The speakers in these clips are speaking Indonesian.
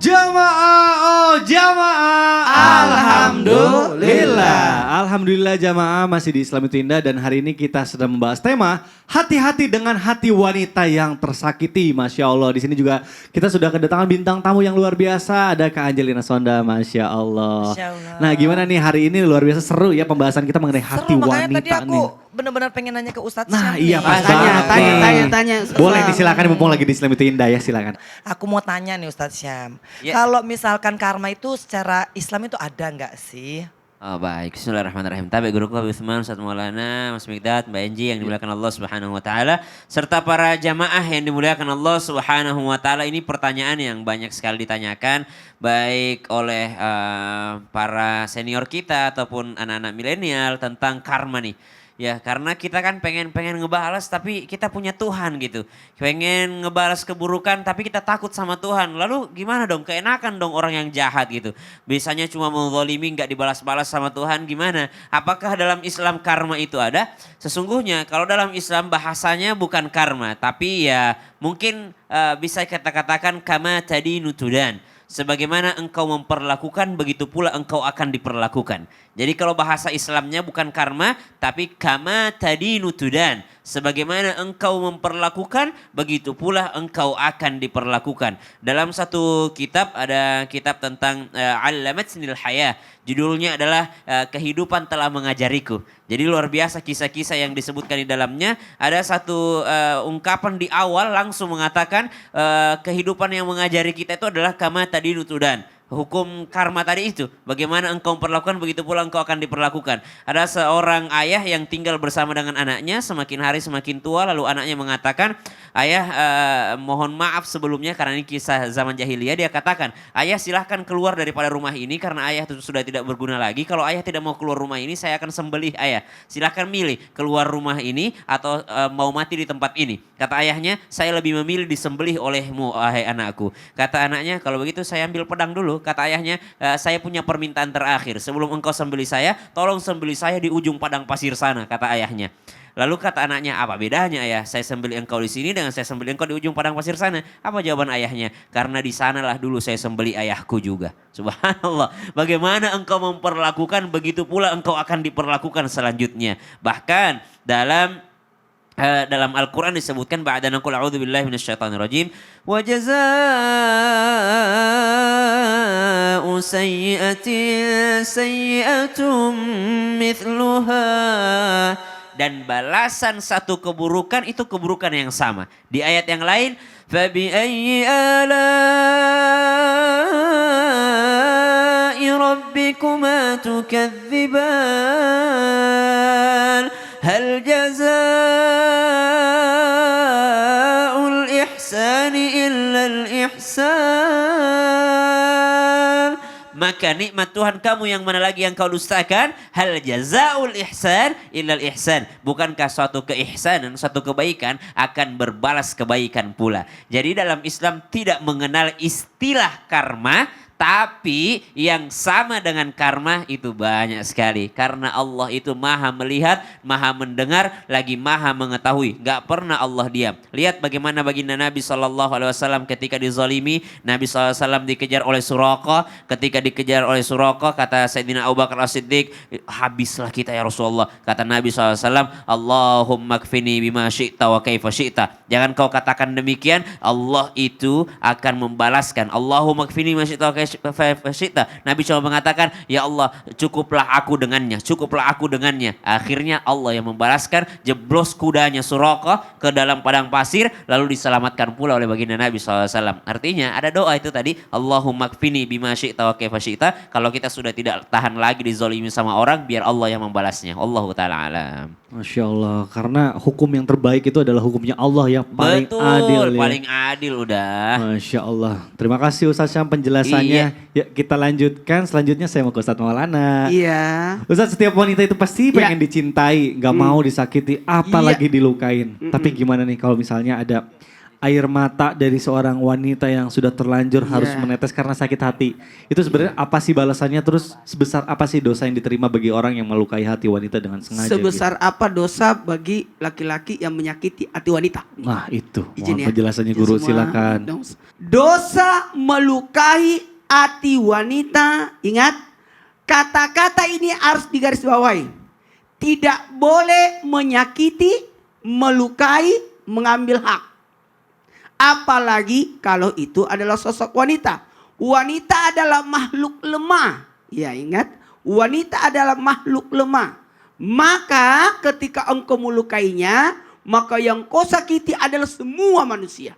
Jamaah. Alhamdulillah. Alhamdulillah jamaah masih di Islam itu Indah dan hari ini kita sedang membahas tema hati-hati dengan hati wanita yang tersakiti. Masya Allah, di sini juga kita sudah kedatangan bintang tamu yang luar biasa. Ada Kak Angelina Sonda, Masya Allah. Masya Allah. Nah gimana nih hari ini luar biasa seru ya pembahasan kita mengenai hati Seru, wanita makanya tadi aku nih. benar-benar pengen nanya ke Ustadz Nah Syam iya nih. pas Tanya. Boleh disilakan mumpung lagi di Islam itu Indah ya silakan. Aku mau tanya nih Ustadz Syam. Ya. Kalau misalkan karma itu secara Islam itu ada nggak sih? Oh baik, bismillahirrahmanirrahim. Tabi guruku Habib Utsman, Ustaz Maulana, Mas Mikdad, Mbak Enji yang dimuliakan Allah Subhanahu wa taala serta para jamaah yang dimuliakan Allah Subhanahu wa taala. Ini pertanyaan yang banyak sekali ditanyakan baik oleh para senior kita ataupun anak-anak milenial tentang karma nih. Ya karena kita kan pengen ngebalas tapi kita punya Tuhan gitu. Pengen ngebalas keburukan tapi kita takut sama Tuhan. Lalu gimana dong? Keenakan dong orang yang jahat gitu. Biasanya cuma menzalimi nggak dibalas-balas sama Tuhan gimana? Apakah dalam Islam karma itu ada? Sesungguhnya kalau dalam Islam bahasanya bukan karma. Tapi ya mungkin bisa kita katakan kama tadi nutudan. Sebagaimana engkau memperlakukan, begitu pula engkau akan diperlakukan. Jadi kalau bahasa Islamnya bukan karma, tapi kama tadi nutudan. Sebagaimana engkau memperlakukan, begitu pula engkau akan diperlakukan. Dalam satu kitab, ada kitab tentang Allamatnil Hayah. Judulnya adalah Kehidupan Telah Mengajariku. Jadi luar biasa kisah-kisah yang disebutkan di dalamnya. Ada satu ungkapan di awal langsung mengatakan kehidupan yang mengajari kita itu adalah kama tadi nutudan. Hukum karma tadi itu, bagaimana engkau memperlakukan begitu pula engkau akan diperlakukan. Ada seorang ayah yang tinggal bersama dengan anaknya, semakin hari semakin tua, lalu anaknya mengatakan, ayah mohon maaf sebelumnya karena ini kisah zaman jahiliyah. Dia katakan, ayah silahkan keluar daripada rumah ini karena ayah sudah tidak berguna lagi. Kalau ayah tidak mau keluar rumah ini, saya akan sembelih ayah. Silahkan milih keluar rumah ini atau mau mati di tempat ini. Kata ayahnya, saya lebih memilih disembelih olehmu, wahai anakku. Kata anaknya, kalau begitu saya ambil pedang dulu. Kata ayahnya, saya punya permintaan terakhir. Sebelum engkau sembelih saya, tolong sembelih saya di ujung padang pasir sana, kata ayahnya. Lalu kata anaknya, apa bedanya ayah? Saya sembelih engkau di sini dengan saya sembelih engkau di ujung padang pasir sana. Apa jawaban ayahnya? Karena di sanalah dulu saya sembelih ayahku juga. Subhanallah. Bagaimana engkau memperlakukan, begitu pula engkau akan diperlakukan selanjutnya. Bahkan dalam Al-Quran disebutkan ba'da naqul a'udzubillahi minasyaitonirrajim wa jazaa'u sayyi'atin sayyi'atum mithluha, dan balasan satu keburukan itu keburukan yang sama. Di ayat yang lain fabi ayyi ala'i rabbikuma tukadziban hal jazaa'ul ihsani illal ihsan. Maka nikmat Tuhan kamu yang mana lagi yang kau dustakan? Hal jazaa'ul ihsan illal ihsan. Bukankah suatu keihsanan, suatu kebaikan akan berbalas kebaikan pula. Jadi dalam Islam tidak mengenal istilah karma, tapi yang sama dengan karma itu banyak sekali. Karena Allah itu maha melihat, maha mendengar, lagi maha mengetahui. Gak pernah Allah diam. Lihat bagaimana baginda Nabi SAW ketika dizalimi. Nabi SAW dikejar oleh Suraqah. Ketika dikejar oleh Suraqah, kata Sayyidina Abu Bakar As-Siddiq, habislah kita ya Rasulullah. Kata Nabi SAW, Allahumma kfini bima syi'ta wa kaifa syi'ta. Jangan kau katakan demikian, Allah itu akan membalaskan. Allahumma kfini bima syi'ta wa kaifa syi'ta. Nabi cuma mengatakan, ya Allah cukuplah aku dengannya, cukuplah aku dengannya. Akhirnya Allah yang membalaskan, jeblos kudanya Suraqah ke dalam padang pasir, lalu diselamatkan pula oleh baginda Nabi SAW. Artinya ada doa itu tadi, Allahumma kfini bima syi'ta wa kaifa syi'ta. Kalau kita sudah tidak tahan lagi dizalimi sama orang, biar Allah yang membalasnya. Allahu ta'ala alam. Masya Allah, karena hukum yang terbaik itu adalah hukumnya Allah yang paling adil. Betul, paling adil udah. Masya Allah. Terima kasih Ustaz Syam penjelasannya. Ya kita lanjutkan, selanjutnya saya mau ke Ustaz Maulana. Iya. Ustaz, setiap wanita itu pasti pengen dicintai, gak mau disakiti, apalagi dilukain. Tapi gimana nih kalau misalnya ada air mata dari seorang wanita yang sudah terlanjur harus Iya. menetes karena sakit hati. Itu sebenarnya apa sih balasannya, terus sebesar apa sih dosa yang diterima bagi orang yang melukai hati wanita dengan sengaja? Sebesar apa dosa bagi laki-laki yang menyakiti hati wanita? gitu? Nah itu, Izin mohon ya. penjelasannya Izin guru, semua. silakan. Dosa melukai hati wanita, ingat kata-kata ini harus digarisbawahi. Tidak boleh menyakiti, melukai, mengambil hak. Apalagi kalau itu adalah sosok wanita. Wanita adalah makhluk lemah. Ya ingat, wanita adalah makhluk lemah. Maka ketika engkau melukainya, maka yang kau sakiti adalah semua manusia.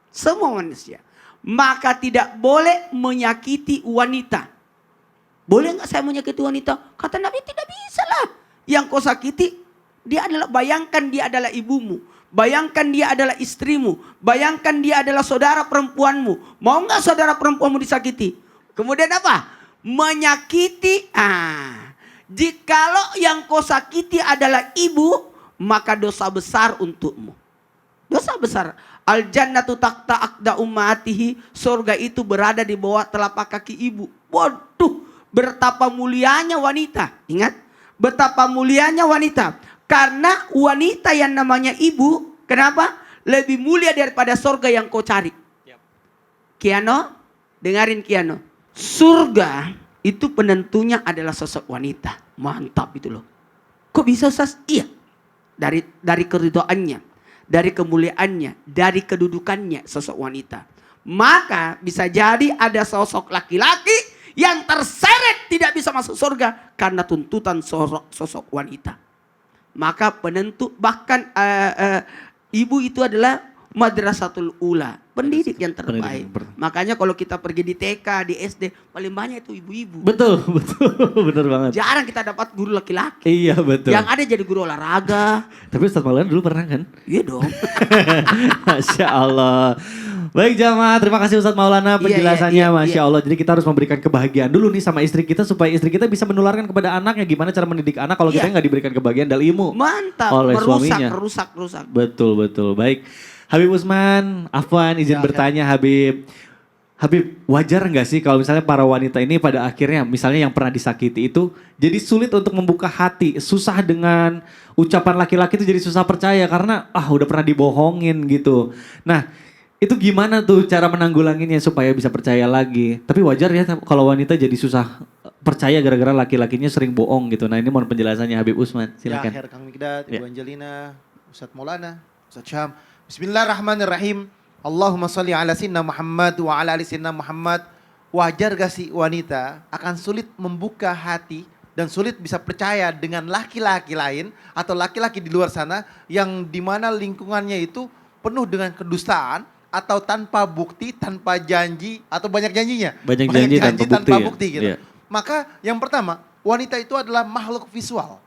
Semua manusia. Maka tidak boleh menyakiti wanita. Boleh nggak saya menyakiti wanita? Kata Nabi tidak bisa lah. Yang kau sakiti, dia adalah, bayangkan dia adalah ibumu. Bayangkan dia adalah istrimu. Bayangkan dia adalah saudara perempuanmu. Mau nggak saudara perempuanmu disakiti? Kemudian apa? Menyakiti. Jikalau yang kau sakiti adalah ibu, maka dosa besar untukmu. Dosa besar. Al jannatu tahta aqda ummatihi. Surga itu berada di bawah telapak kaki ibu. Waduh, betapa mulianya wanita. Ingat, betapa mulianya wanita. Karena wanita yang namanya ibu, kenapa? Lebih mulia daripada surga yang kau cari. Kiano, dengarin Kiano. Surga itu penentunya adalah sosok wanita. Mantap itu loh. Kok bisa Ustaz? Iya. Dari keridhaannya, dari kemuliaannya, dari kedudukannya sosok wanita. Maka bisa jadi ada sosok laki-laki yang terseret tidak bisa masuk surga karena tuntutan sosok wanita. Maka penentu, bahkan ibu itu adalah madrasatul ula, pendidik yang terbaik. Makanya kalau kita pergi di TK, di SD, paling banyak itu ibu-ibu. Betul, bener banget. Jarang kita dapat guru laki-laki. Iya betul. Yang ada jadi guru olahraga. Tapi Ustadz Maulana dulu pernah kan? Iya dong. Masya Allah. Baik jamaah, terima kasih Ustadz Maulana penjelasannya. Iya. Masya Allah. Jadi kita harus memberikan kebahagiaan dulu nih sama istri kita supaya istri kita bisa menularkan kepada anaknya. Gimana cara mendidik anak kalau kita Iya. nggak diberikan kebahagiaan dari ilmu. Mantap, Oleh suaminya. merusak. Betul. Baik. Habib Usman, Afwan izin bertanya Habib. Habib, wajar nggak sih kalau misalnya para wanita ini pada akhirnya misalnya yang pernah disakiti itu jadi sulit untuk membuka hati, susah dengan ucapan laki-laki itu jadi susah percaya karena udah pernah dibohongin gitu. Nah, itu gimana tuh cara menanggulanginya supaya bisa percaya lagi? Tapi wajar ya kalau wanita jadi susah percaya gara-gara laki-lakinya sering bohong gitu. Nah, ini mohon penjelasannya Habib Usman, silakan. Ya, Kang Mikdad, Ibu Ya. Angelina, Ustadz Maulana, Ustadz Syam. Bismillahirrahmanirrahim. Allahumma salli ala sinna Muhammad wa ala ali sinna Muhammad. Wajar gak sih wanita akan sulit membuka hati dan sulit bisa percaya dengan laki-laki lain atau laki-laki di luar sana yang dimana lingkungannya itu penuh dengan kedustaan atau tanpa bukti, tanpa janji atau banyak janjinya. Banyak janji tanpa bukti ya? gitu. Iya. Maka yang pertama, wanita itu adalah makhluk visual.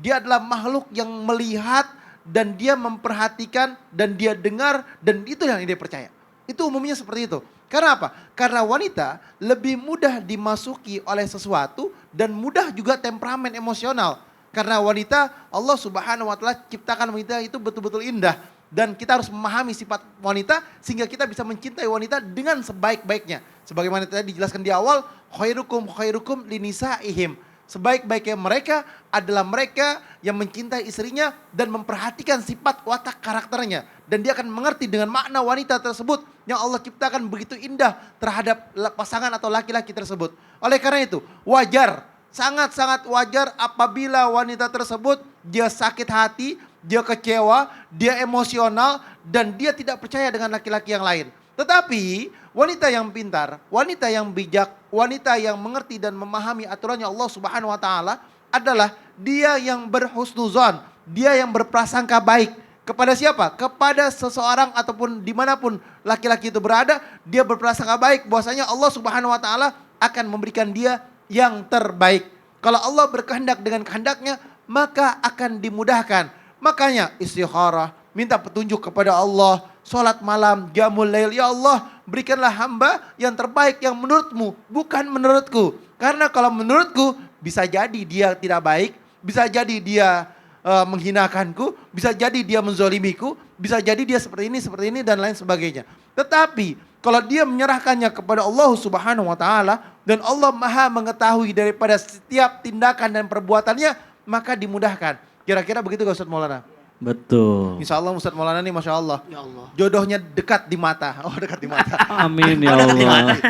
Dia adalah makhluk yang melihat dan dia memperhatikan dan dia dengar dan itu yang dia percaya. Itu umumnya seperti itu. Karena apa? Karena wanita lebih mudah dimasuki oleh sesuatu dan mudah juga temperamen emosional. Karena wanita, Allah Subhanahu wa taala ciptakan wanita itu betul-betul indah dan kita harus memahami sifat wanita sehingga kita bisa mencintai wanita dengan sebaik-baiknya. Sebagaimana tadi dijelaskan di awal, khairukum linisaihim. Sebaik-baiknya mereka adalah mereka yang mencintai istrinya dan memperhatikan sifat watak karakternya. Dan dia akan mengerti dengan makna wanita tersebut yang Allah ciptakan begitu indah terhadap pasangan atau laki-laki tersebut. Oleh karena itu wajar, sangat-sangat wajar apabila wanita tersebut dia sakit hati, dia kecewa, dia emosional dan dia tidak percaya dengan laki-laki yang lain. Tetapi wanita yang pintar, wanita yang bijak, wanita yang mengerti dan memahami aturannya Allah Subhanahu wa taala adalah dia yang berhusnuzon, dia yang berprasangka baik. Kepada siapa? Kepada seseorang ataupun dimanapun laki-laki itu berada, dia berprasangka baik bahwasanya Allah Subhanahu wa taala akan memberikan dia yang terbaik. Kalau Allah berkehendak dengan kehendaknya, maka akan dimudahkan. Makanya istikharah, minta petunjuk kepada Allah, sholat malam, qiyamul lail. Ya Allah, berikanlah hamba yang terbaik yang menurutmu, bukan menurutku. Karena kalau menurutku, bisa jadi dia tidak baik, bisa jadi dia menghinakanku, bisa jadi dia menzolimiku, bisa jadi dia seperti ini dan lain sebagainya. Tetapi kalau dia menyerahkannya kepada Allah Subhanahu wa taala dan Allah Maha mengetahui daripada setiap tindakan dan perbuatannya, maka dimudahkan. Kira-kira begitu gak Ustaz Maulana? Betul. Insya Allah Ustaz Maulana nih Masya Allah. Ya Allah. Jodohnya dekat di mata. Oh dekat di mata. Amin ya Allah.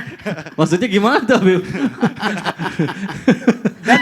Maksudnya gimana tuh Habib? Dan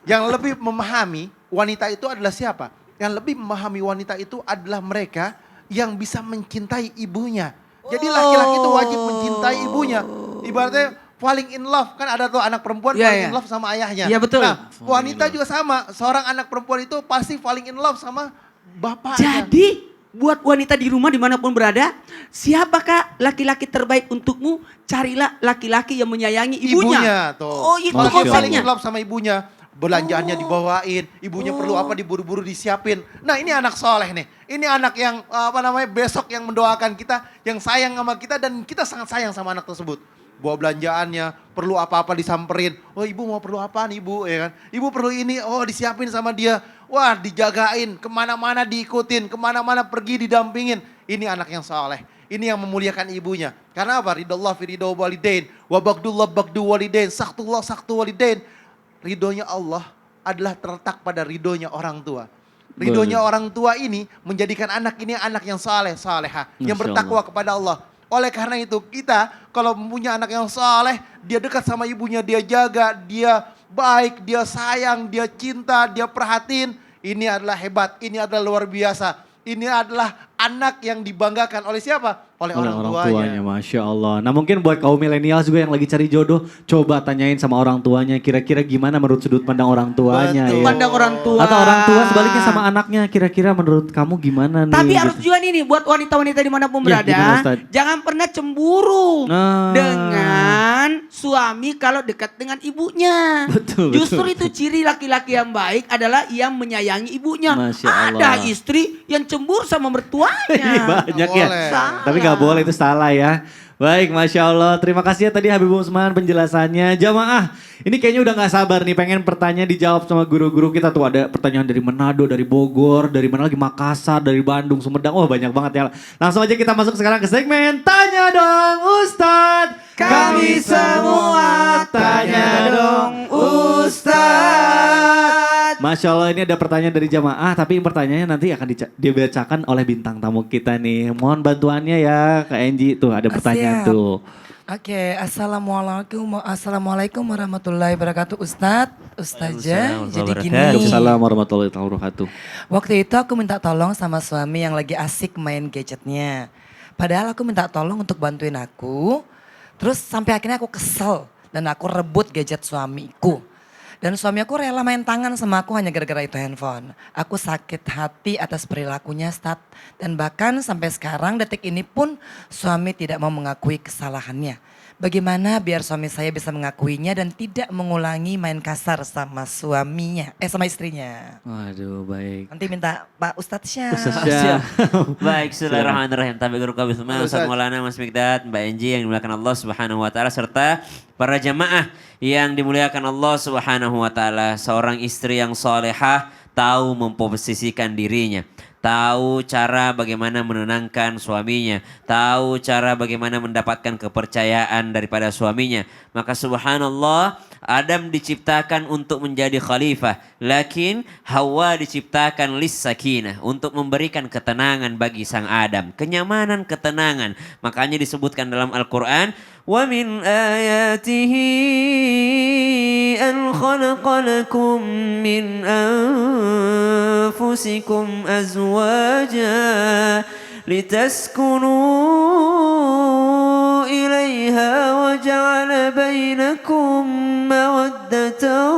yang lebih memahami wanita itu adalah siapa? Yang lebih memahami wanita itu adalah mereka yang bisa mencintai ibunya. Jadi laki-laki itu wajib mencintai ibunya. Ibaratnya falling in love. Kan ada tuh anak perempuan Iya, falling iya. in love sama ayahnya. Iya, betul. Nah wanita juga sama. Seorang anak perempuan itu pasti falling in love sama bapaknya. Jadi buat wanita di rumah dimanapun berada, siapakah laki-laki terbaik untukmu? Carilah laki-laki yang menyayangi ibunya. Tuh. Oh itu Kalau dia falling konsepnya. in love sama ibunya, belanjaannya dibawain, ibunya perlu apa diburu-buru disiapin. Nah ini anak soleh nih, ini anak yang besok yang mendoakan kita, yang sayang sama kita dan kita sangat sayang sama anak tersebut. Bawa belanjaannya, perlu apa-apa disamperin. Oh ibu mau perlu apaan ibu, ya kan? Ibu perlu ini, oh disiapin sama dia. Wah dijagain, kemana-mana diikutin, kemana-mana pergi didampingin. Ini anak yang soleh. Ini yang memuliakan ibunya. Karena apa? Ridallah fi ridho walidain. Wa bagdullah bagdu walidain. Saktullah saktu walidain. Ridhonya Allah adalah terletak pada ridhonya orang tua. Ridhonya orang tua ini menjadikan anak ini anak yang saleh, salehah. Yang Masya bertakwa kepada Allah. Oleh karena itu kita kalau mempunyai anak yang saleh, dia dekat sama ibunya, dia jaga, dia baik, dia sayang, dia cinta, dia perhatiin. Ini adalah hebat, ini adalah luar biasa. Ini adalah anak yang dibanggakan oleh siapa? Oleh orang tuanya. Masya Allah. Nah mungkin buat kaum milenial juga yang lagi cari jodoh, coba tanyain sama orang tuanya kira-kira gimana menurut sudut pandang orang tuanya. Betul. Ya. Pandang orang tua. Atau orang tua sebaliknya sama anaknya, kira-kira menurut kamu gimana nih? Tapi harus gitu. juga nih buat wanita-wanita dimanapun Ya, berada, gimana, Ustaz? jangan pernah cemburu Nah. dengan suami kalau dekat dengan ibunya. Betul, Justru betul. itu ciri laki-laki yang baik adalah yang menyayangi ibunya. Masya Allah. Ada istri yang cemburu sama mertuanya. Ini banyak Nggak ya. boleh. Salah. Tapi gak boleh itu salah ya. Baik, Masya Allah. Terima kasih ya tadi Habib Usman penjelasannya. Jamaah, ini kayaknya udah gak sabar nih pengen pertanyaan dijawab sama guru-guru kita tuh. Ada pertanyaan dari Manado, dari Bogor, dari mana lagi Makassar, dari Bandung, Sumedang. Wah banyak banget ya. Langsung aja kita masuk sekarang ke segmen Tanya Dong Ustadz. Kami semua tanya dong Ustadz. Masya Allah ini ada pertanyaan dari jamaah, tapi pertanyaannya nanti akan dibacakan oleh bintang tamu kita nih. Mohon bantuannya ya Kak Enji, tuh ada pertanyaan Siap. tuh. Oke, assalamualaikum warahmatullahi wabarakatuh Ustadz, Ustazah. Waalaikumsalam Jadi warahmatullahi gini, Waalaikumsalam warahmatullahi wabarakatuh. waktu itu aku minta tolong sama suami yang lagi asik main gadgetnya. Padahal aku minta tolong untuk bantuin aku, terus sampai akhirnya aku kesel dan aku rebut gadget suamiku. Dan suami aku rela main tangan sama aku hanya gara-gara itu handphone. Aku sakit hati atas perilakunya, Stat. Dan bahkan sampai sekarang detik ini pun suami tidak mau mengakui kesalahannya. Bagaimana biar suami saya bisa mengakuinya dan tidak mengulangi main kasar sama suaminya, sama istrinya. Waduh baik. Nanti minta Pak Ustadz Syah. Ustaz Siap. Syah. Baik, bismillahirrahmanirrahim. Tabi guru kami semua, Ustaz. Ustaz Maulana, Mas Mikdad, Mbak Enji yang dimuliakan Allah Subhanahu wa taala serta para jamaah yang dimuliakan Allah Subhanahu wa taala. Seorang istri yang solehah tahu memposisikan dirinya, tahu cara bagaimana menenangkan suaminya, tahu cara bagaimana mendapatkan kepercayaan daripada suaminya. Maka subhanallah, Adam diciptakan untuk menjadi khalifah, lakin Hawa diciptakan lis sakinah, untuk memberikan ketenangan bagi sang Adam, kenyamanan, ketenangan. Makanya disebutkan dalam Al-Qur'an, wa min ayatihi an khalaqa lakum min anfusikum azwaja litaskunu ilaiha wa ja'ala bainakum mawaddatan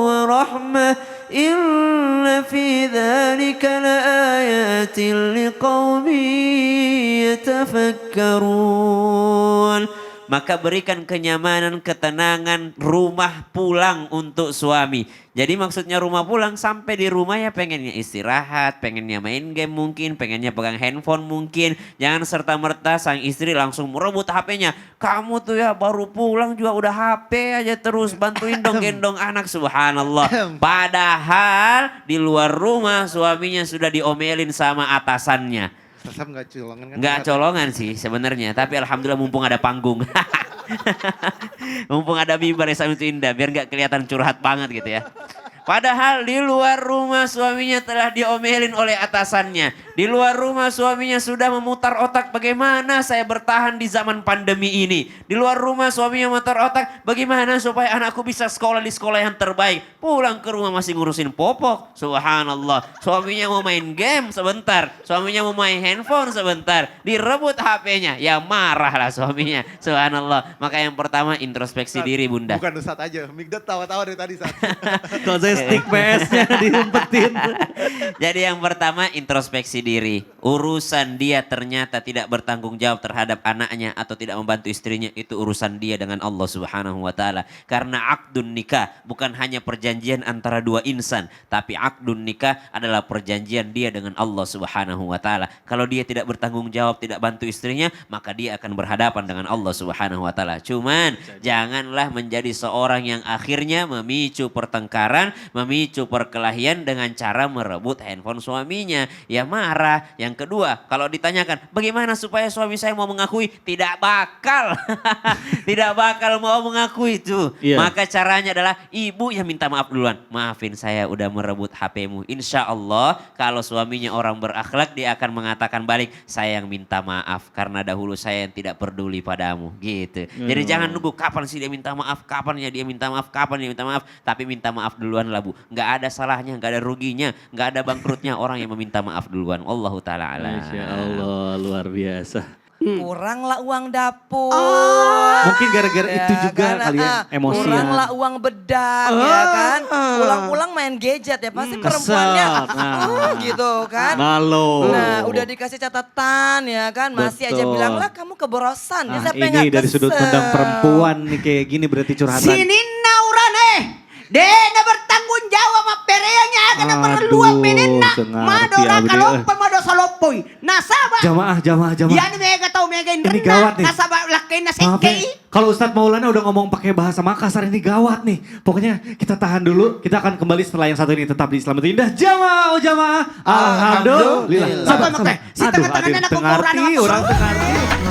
wa rahmah inna fi dhalika laayatin liqaumin yatafakkarun. maka berikan kenyamanan, ketenangan, rumah pulang untuk suami. Jadi maksudnya rumah pulang, sampai di rumah ya pengennya istirahat, pengennya main game mungkin, pengennya pegang handphone mungkin. Jangan serta-merta sang istri langsung merebut HP-nya. Kamu tuh ya baru pulang juga udah HP aja terus, bantuin dong gendong anak, subhanallah. Padahal di luar rumah suaminya sudah diomelin sama atasannya. Sasam nggak colongan kan? Nggak colongan sih sebenarnya, tapi alhamdulillah mumpung ada panggung. Mumpung ada mimbar Islam itu indah, biar nggak kelihatan curhat banget gitu ya. Padahal di luar rumah suaminya telah diomelin oleh atasannya. Di luar rumah suaminya sudah memutar otak bagaimana saya bertahan di zaman pandemi ini. Di luar rumah suaminya memutar otak bagaimana supaya anakku bisa sekolah di sekolah yang terbaik. Pulang ke rumah masih ngurusin popok. Subhanallah. Suaminya mau main game sebentar. Suaminya mau main handphone sebentar. Direbut HP-nya. Ya marahlah suaminya. Subhanallah. Maka yang pertama introspeksi diri bunda. Bukan Ustadz aja, Migdad tawa-tawa dari tadi saat. Kalau saya stick PS-nya diumpetin. Jadi yang pertama introspeksi diri. Urusan dia ternyata tidak bertanggung jawab terhadap anaknya atau tidak membantu istrinya, itu urusan dia dengan Allah Subhanahu wa taala. Karena akdun nikah bukan hanya perjanjian antara dua insan, tapi akdun nikah adalah perjanjian dia dengan Allah Subhanahu wa taala. Kalau dia tidak bertanggung jawab, tidak bantu istrinya, maka dia akan berhadapan dengan Allah Subhanahu wa taala. Cuman janganlah menjadi seorang yang akhirnya memicu pertengkaran, memicu perkelahian dengan cara merebut handphone suaminya. Ya marah. Yang kedua, kalau ditanyakan bagaimana supaya suami saya mau mengakui, tidak bakal. Tidak bakal mau mengakui itu. Iya. Maka caranya adalah ibu yang minta maaf duluan. Maafin saya udah merebut HP-mu. Insya Allah kalau suaminya orang berakhlak, dia akan mengatakan balik, saya yang minta maaf karena dahulu saya yang tidak peduli padamu. Gitu. Jadi jangan nunggu kapan sih dia minta maaf, kapan ya dia minta maaf, kapan dia minta maaf. Tapi minta maaf duluan lah bu. Nggak ada salahnya, nggak ada ruginya, nggak ada bangkrutnya orang yang meminta maaf duluan. Allahu ta'ala alam. Masya Allah, luar biasa. Kuranglah uang dapur. Mungkin gara-gara itu juga kan? kali ya, emosian. Kuranglah uang bedak ya kan. Pulang-pulang main gadget ya pasti perempuannya gitu kan. Malu. Nah udah dikasih catatan ya kan, masih aja Betul. bilang lah kamu keborosan. Ya, Nah, siapa yang ini nggak dari sudut kesel? pandang perempuan nih kayak gini berarti curhatan. Sini naurane. Dena bertanggung jawab sama pereanya karena Aduh, perlu menena. sengarti Madora abdi. kalompa mado salopoi. Nasaba. Jamaah. Yani mega tau mega Ini indrena. gawat nih. Nasaba lakai Maaf ya, nasekei. kalau Ustadz Maulana udah ngomong pakai bahasa Makassar ini gawat nih. Pokoknya kita tahan dulu, kita akan kembali setelah yang satu ini tetap di Islam itu Indah. Jamaah. Alhamdulillah. Sabar, makanya. Si Aduh, tengah-tengahnya aduh, nak tengarti, ukuran apa? orang tengarti.